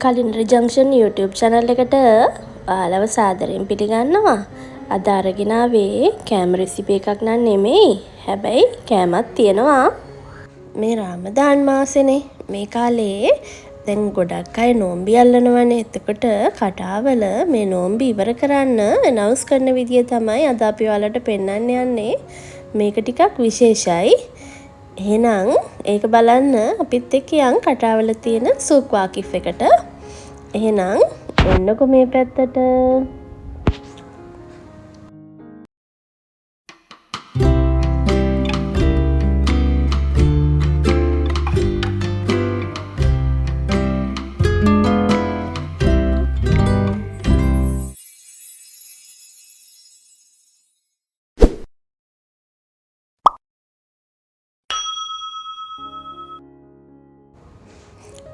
කලින්ර junction YouTube channel එකට ඔයාලව සාදරයෙන් පිළිගන්නවා. අද අරගෙන ආවේ කෑම රෙසිපි එකක් නන් නෙමෙයි. හැබැයි කෑමක් තියෙනවා. මේ රාමදාන් මාසෙනේ. මේ කාලේ දැන් ගොඩක් අය නෝම්බි අල්ලනවනේ. එතකොට කටාවල මේ නෝම්බි ඉවර කරන්න අනවුන්ස් කරන විදිය තමයි අද අපි ඔයාලට පෙන්වන්න යන්නේ. මේක ටිකක් විශේෂයි. එහෙනම් ඒක බලන්න අපිත් එක්ක යන් කටාවල තියෙන සූප් වාකිෆ් එකට. එහෙනම් එන්නකො මේ පැත්තට.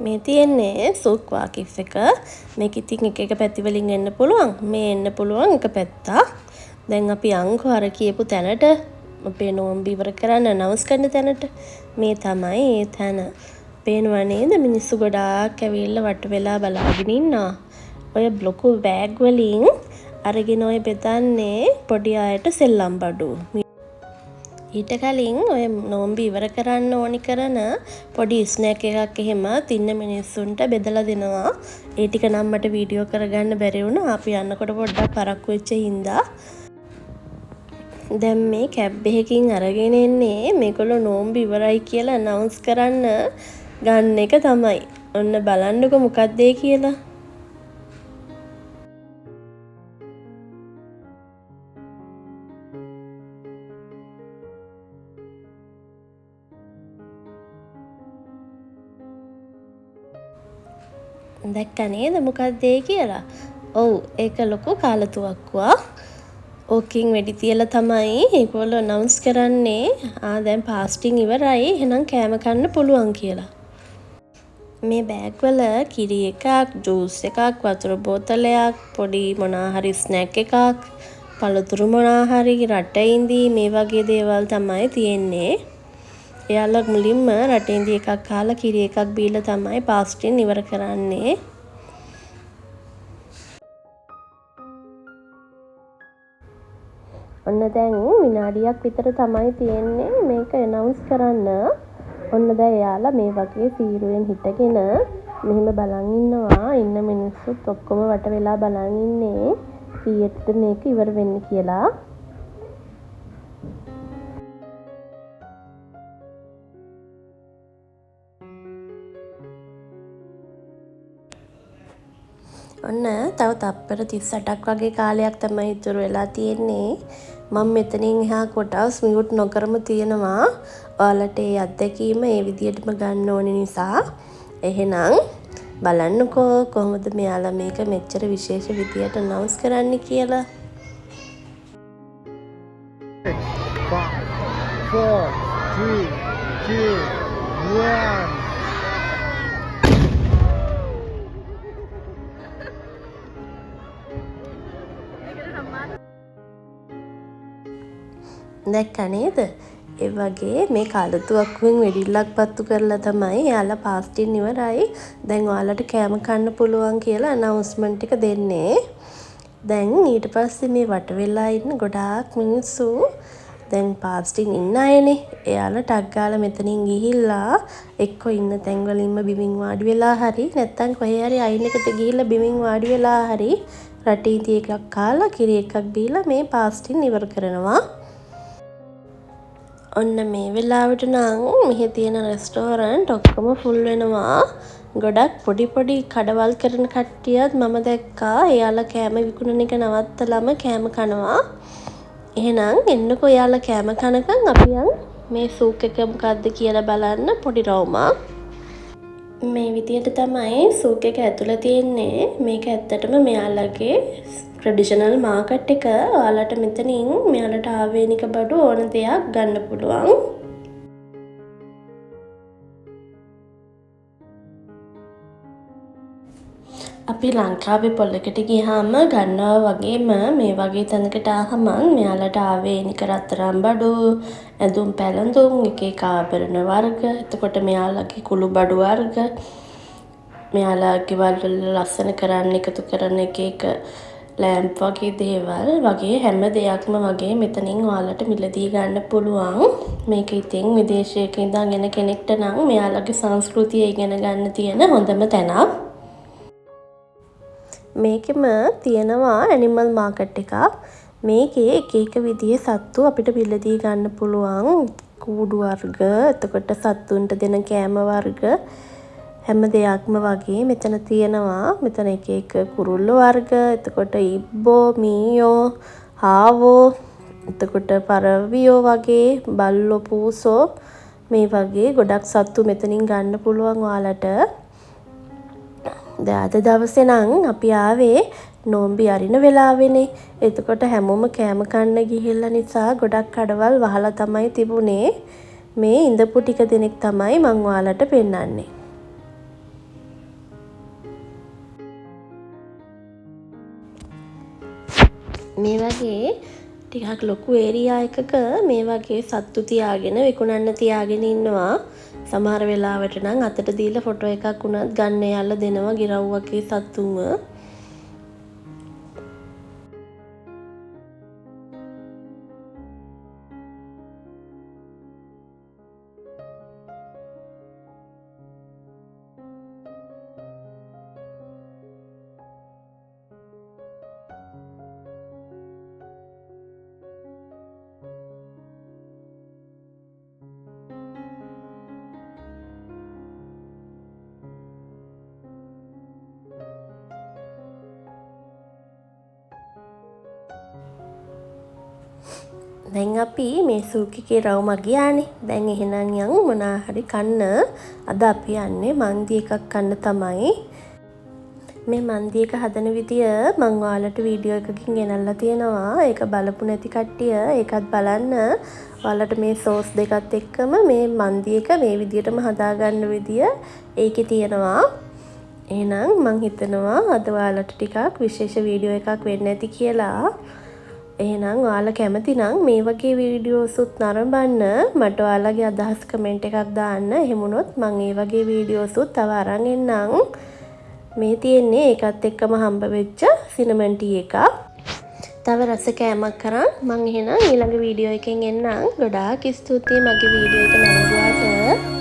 මේ තියෙන්නේ සූක් වාකිෆ් එක. මේක ඉතින් එක පැති වලින් එන්න පුළුවන්. මේ එන්න පුළුවන් එක පැත්තක්. දැන් අපි අංකෝ අර කියපු තැනට අපේ නෝම්බි ඉවර කරන්න අනවුන්ස් කරන තැනට මේ තමයි ඒ තැන. පේනවා නේද? මිනිස්සු ගොඩාක් ඇවිල්ලා වට වෙලා බලාගෙන ඉන්නවා. ඔය ලොකු බෑග් වලින් අරගෙන ඔය බෙදන්නේ පොඩි අයට සෙල්ලම් බඩු. ඊට කලින් ඔය නෝම්බි ඉවර කරන්න ඕනි කරන පොඩි ස්නැක් එකක් එහෙම තින්න මිනිස්සුන්ට බෙදලා දෙනවා. ඒ ටික නම් මට වීඩියෝ කරගන්න බැරි වුණා. අපි යනකොට පොඩ්ඩක් පරක්කු වෙච්ච හින්දා. දැන් මේ කැබ් එකකින් අරගෙන එන්නේ මේගොල්ලෝ නෝම්බි ඉවරයි කියලා අනවුන්ස් කරන්න ගන්න එක තමයි. ඔන්න බලන්නකො මොකක්ද ඒ කියලා. දැක්ක නේද මොකක්ද ඒ කියලා? ඔව් ඒක ලොකු කාලතුවක්කුවක්. ඕකින් වෙඩි තියලා තමයි ඒගොල්ලෝ අනවුන්ස් කරන්නේ දැන් පාස්ටිං ඉවරයි එහෙනම් කෑම කන්න පුළුවන් කියලා. මේ බෑග් වල කිරි එකක්, ජූස් එකක්, වතුර බෝතලයක්, පොඩි මොනා හරි ස්නැක් එකක්, පළතුරු මොනා හරි රටින්දි මේ වගේ දේවල් තමයි තියෙන්නේ. එයාලා මුලින්ම රටින්දි එකක් කාලා කිරි එකක් බීලා තමයි පාස්ටින් ඉවර කරන්නේ. ඔන්න දැන් විනාඩියක් විතර තමයි තියෙන්නේ මේක අනවුන්ස් කරන්න. ඔන්න දැන් එයාලා මේ වගේ සීරුවෙන් හිටගෙන මෙහෙම බලන් ඉන්නවා. ඉන්න මිනිස්සුත් ඔක්කොම වට වෙලා බලන් ඉන්නේ කීයටද මේක ඉවර වෙන්නේ කියලා. ඔන්න තව තප්පර 38ක් වගේ කාලයක් තමයි ඉතුරු වෙලා තියෙන්නේ. මම මෙතනින් එහා කොටස් මියුට් නොකරම තියෙනවා. ඔයාලට ඒ අත්දැකීම ඒ විදිහටම ගන්න ඕන නිසා. එහෙනම් බලන්නකෝ කොහොමද මෙයාලා මේක මෙච්චර විශේෂ විදියට අනවුන්ස් කරන්න කියලා. 5 4 3 2 1 දැක්ක නේද? ඒ වගේ මේ කාලතුවක්කුවෙන් වෙඩිල්ලක් පත්තු කරලා තමයි එයාලා පාස්ටින් ඉවරයි. දැන් ඔයාලට කෑම කන්න පුළුවන් කියලා අනවුන්ස්මන්ට් එක දෙන්නේ. දැන් ඊට පස්සේ මේ වට වෙලා ඉන්න ගොඩාක් මිනිස්සු දැන් පාස්ටින් ඉන්න අයනේ. එයාලා ටක් ගාලා මෙතනින් ගිහිල්ලා එක්ක ඉන්න තැන් වලින්ම බිමින් වාඩි වෙලා හරි නැත්නම් කොහේ හරි අයින් එකට ගිහිල්ලා බිමින් වාඩි වෙලා හරි රටින්දි එකක් කාලා කිරි එකක් බීලා මේ පාස්ටින් ඉවර කරනවා. ඔන්න මේ වෙලාවට නම් මෙහි තියෙන රෙස්ටෝරන්ට් ඔක්කොම ෆුල් වෙනවා. ගොඩක් පොඩි පොඩි කඩවල් කරන කට්ටියත් මම දැක්කා. එයාලා කෑම විකුණන එක නවත්තලම කෑම කනවා. එහෙනම් එන්නකෝ එයාලා කෑම කනකම් අපි යන් මේ සූක් එක මොකද්ද කියලා බලන්න පොඩි රවුමක්. මේ විදියට තමයි සූක් එක ඇතුළේ තියෙන්නේ. මේක ඇත්තටම මෙයාලගේ ට්‍රැඩිෂනල් මාකට් එක. ඔයාලට මෙතනින් මෙයාලට ආවේනික බඩු ඕන දෙයක් ගන්න පුළුවන්. අපි ලංකාවේ පොල්ලකට ගියාම ගන්නවා වගේම මේ වගේ තැනකට ආවම මෙයාලට ආවේනික රත්තරන් බඩු, ඇඳුම් පැළඳුම්, එක එක ආභරණ වර්ග, එතකොට මෙයාලගේ කුළු බඩු වර්ග මෙයාලාගේ වල ලස්සන කරන්න එකතු කරන එක ලෑම්ප් වගේ දේවල් වගේ හැම දෙයක්ම වගේ මෙතනින් ඔයාලට මිලදී ගන්න පුළුවන්. මේක ඉතින් විදේශයක ඉඳන් එන කෙනෙක්ට නම් මෙයාලගේ සංස්කෘතිය ඉගෙන ගන්න තියෙන හොඳම තැනක්. මේකෙම තියෙනවා ඇනිමල් මාකට් එකක්. මේකේ එක එක විදිහේ සත්තු අපිට මිලදී ගන්න පුළුවන්. කූඩු වර්ග, එතකොට සත්තුන්ට දෙන කෑම වර්ග හැම දෙයක්ම වගේ මෙතන තියෙනවා. මෙතන එක එක කුරුල්ල වර්ග, එතකොට ඉබ්බෝ, මීයෝ, හාවෝ, එතකොට පරවියෝ වගේ, බල්ලෝ, පූසෝ මේ වගේ ගොඩක් සත්තු මෙතනින් ගන්න පුළුවන් ඔයාලට. දැන් අද දවසේ නම් අපි ආවේ නෝම්බි අරින වෙලාවෙනේ. එතකොට හැමෝම කෑම කන්න ගිහිල්ලා නිසා ගොඩක් කඩවල් වහලා තමයි තිබුණේ. මේ ඉඳපු ටික දෙනෙක් තමයි මං ඔයාලට පෙන්නන්නේ. මේ වගේ ටිකක් ලොකු ඒරියා එකක මේ වගේ සත්තු තියාගෙන විකුණන්න තියාගෙන ඉන්නවා. සමහර වෙලාවට නම් අතට දීලා ෆොටෝ එකක් වුණත් ගන්න යාලා දෙනවා ගිරව්වකේ සත්තුන්ව. දැන් අපි මේ සූකිකේ රවුම ගියානේ. දැන් එහෙනම් යන් මොනා හරි කන්න. අද අපි යන්නේ මන්දි එකක් කන්න තමයි. මේ මන්දි එක හදන විදිය මම ඔයාලට වීඩියෝ එකකින් ගෙනල්ලා තියෙනවා. ඒක බලපු නැති කට්ටිය ඒකත් බලන්න. ඔයාලට මේ සෝස් දෙකත් එක්කම මේ මන්දි එක මේ විදියටම හදාගන්න විදිය ඒකේ තියෙනවා. එහෙනම් මං හිතනවා අද ඔයාලට ටිකක් විශේෂ වීඩියෝ එකක් වෙන්න ඇති කියලා. එහෙනම් ඔයාලා කැමති නම් මේ වගේ වීඩියෝස් උත් නරඹන්න මට ඔයාලගේ අදහස් කමෙන්ට් එකක් දාන්න. එහෙම වුණොත් මම මේ වගේ වීඩියෝස් උත් තව අරන් එන්නම්. මේ තියෙන්නේ ඒකත් එක්කම හම්බ වෙච්ච සිනමන් ටී එකක්. තව රස කෑමක් කරන් මම එහෙනම් ඊළඟ වීඩියෝ එකෙන් එන්නම්. ගොඩාක් ස්තුතියි මගේ වීඩියෝ එක නරඹුවාට.